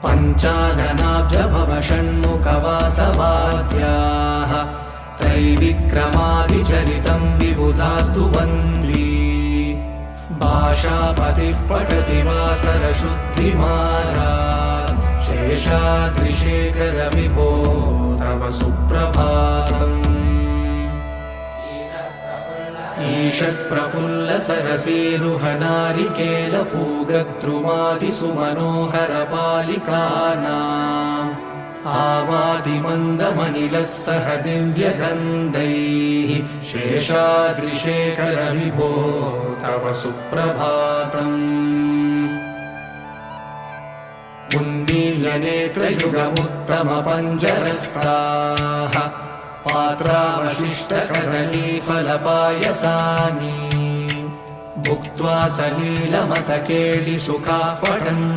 पञ्चाननाब्जभव षण्मुखवासवाद्याः त्रैविक्रमादिचरितं विबुधास्तु वन्दी भाषापतिः पठति वासरशुद्धिमारात् शेषाद्रिशेखर विभो तव सुप्रभातम् ईषत्प्रफुल्लसरसीरुहनारिकेलफूगद्रुमादिसुमनोहरपालिकानाम् आवादिमन्दमनिलः सह दिव्यगन्धैः शेषाद्रिशेखर विभो तव सुप्रभातम् उन्मील्यनेत्रयुगमुत्तमपञ्जरस्ताः पात्रावशिष्टकदलीफलपायसानि भुक्त्वा सलीलमतकेलिसुखाः पठन्ति